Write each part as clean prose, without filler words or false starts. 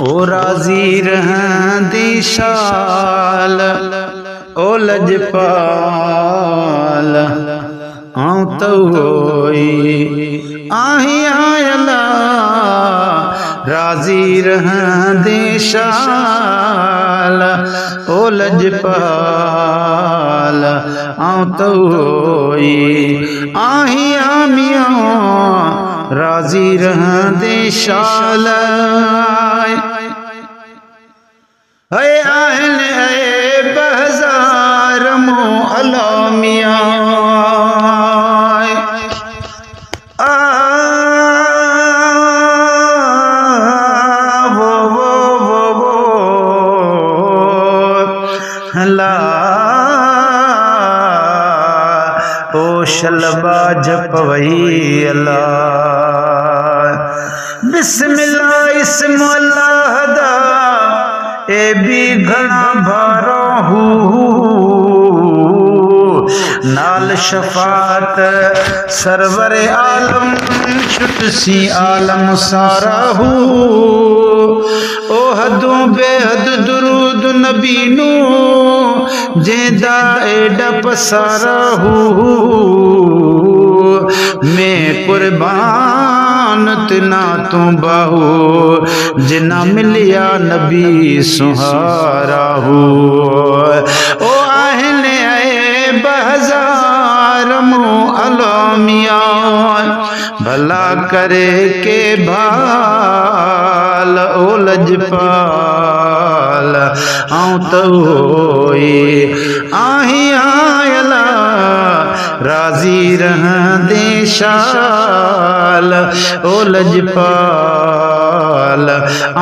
ओ राजी रहंदी शाल ओ लजपाल आऊं तो होई आही आयला राजी रहंदी शाल ओ लजपाल आऊं तो होई आही आमिया राजी रहंदी शाल है आहन है बहजार मो अलामिया ओ शलबा जपवई अल्लाह बिस्मिल्लाह इस्म अल्लाह दा ए भी घना भारा नाल शफात सरवर आलम छुटसी आलम सारा ओ हदों बेहद दुरूद नबी नू जेदा एडा पसारा मैं कुर्बान तना तू बाहू जिना मिलिया नबी सुहारा ओ आहने आए बहजार मो अलामिया भला करे के भाल ओ लजपाल आऊं तो होई आही आयला राजी रहंदे शाल ओ लजपाल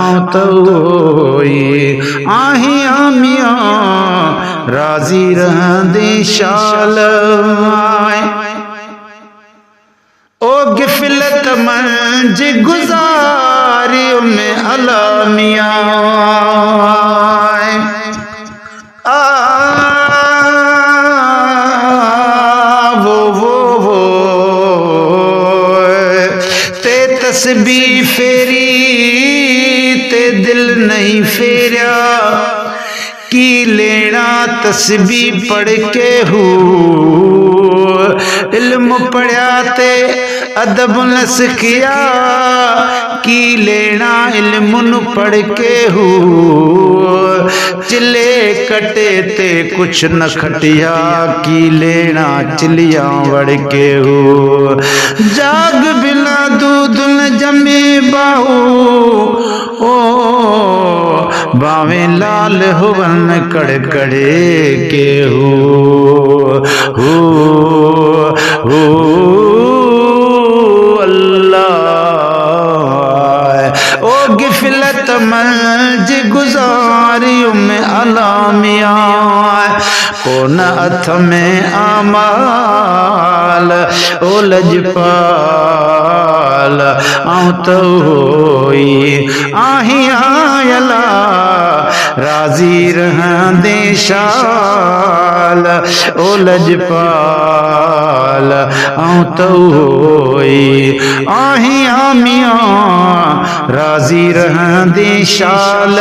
आऊं तो होई आही आमिया राजी रहंदे शाल ओ गिफलत मंज गुजारी में अलामिया ते तस्बीह फेरी ते दिल नहीं फेरा की लेना तस्बीह पढ़ के इल्म पढ़या ते अदब न सिखिया की लेना इल्म पढ़ के चिले कटे ते कुछ न खटिया की लेना चिलिया वड़ के जाग बिना दूध न जमे बाहू ओ बावे लाल हुवन कड़कड़े के हो अल्लाह ओ गिफलत मंज गुजारी में अलामिया कौन अथ में आमाल ओ लजपाल आऊं तो होई आही आयला राजी रहंदे शाल ओ लजपाल आऊं तो होई आही आमिया राजी रहंदे शाल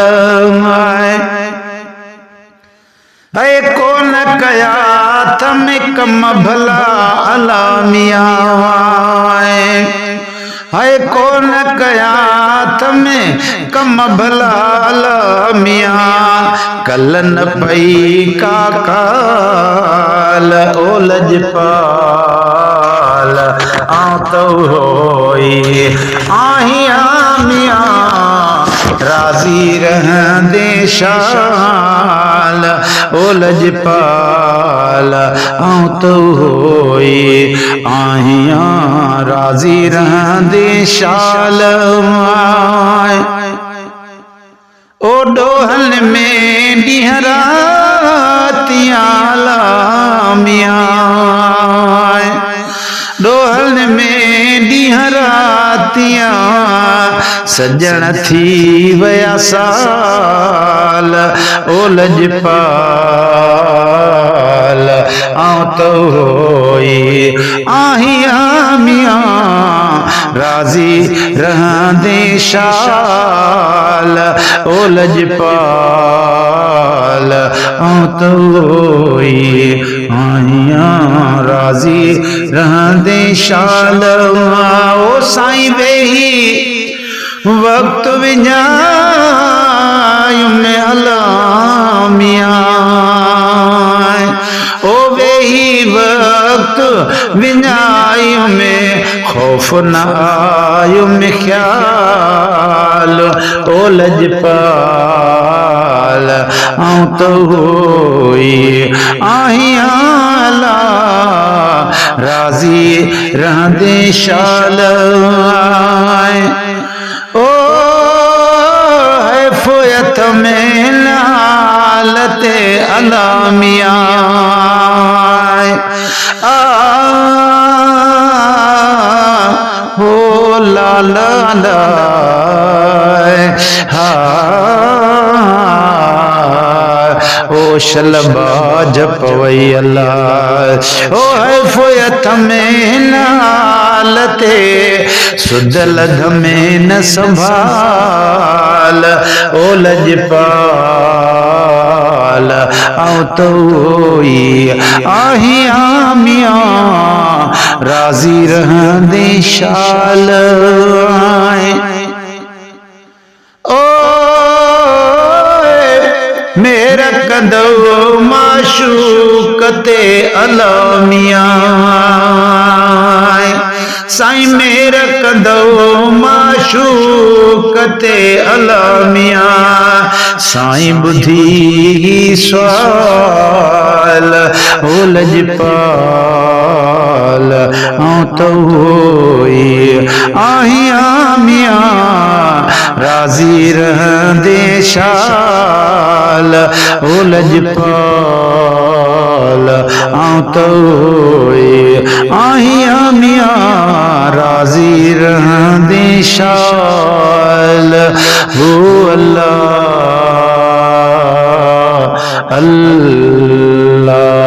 ऐ कौन कया थम कम भला अलामिया है कौन कया तमें कम भला अलामिया कलन पई का काल ओ लजपाल आऊं तो होई आही आमिया राजी रहंदे शाल ओ लजपाल आऊं तो होई आहिया राजी रहंदे शाल ओ डोहल में डिहरातिया लामिया डोहल में डिहरातिया सजन थी वया साल ओ लजपाल आऊं तो होई आहिया मियां राजी रहंदे शाल ओ लजपाल आऊं तोई आहियां राजी रहंदे शाल ओ साईं वेही वक्त विञाय में अलामिया ओ वेही वक्त विञाय में खौफ न आयो में ख्याल ओ लजपाल आऊं तो होई आहियां राजी रहंदे शाल ओ है फोयत में नालते अलामिया हो ला ला ला ओ शलबा जपवई अल्लाह ओ है फोयत में नालते सुदल में न संभाल ओ लजपाल आऊं तोई आहियां मियां राजी रहंदे शाल ओ मेरा कदो माशूक ते अलामिया साईं मेरा कदो माशूक ते अलामिया साईं बुधी सवाल ओ लजपाल आऊं तो होई आहियां मियां राजी रहंदे शाल ओ लजपाल आऊं तो होई आहियां मियां राजी रहंदे शाल हो अल्लाह अल्लाह।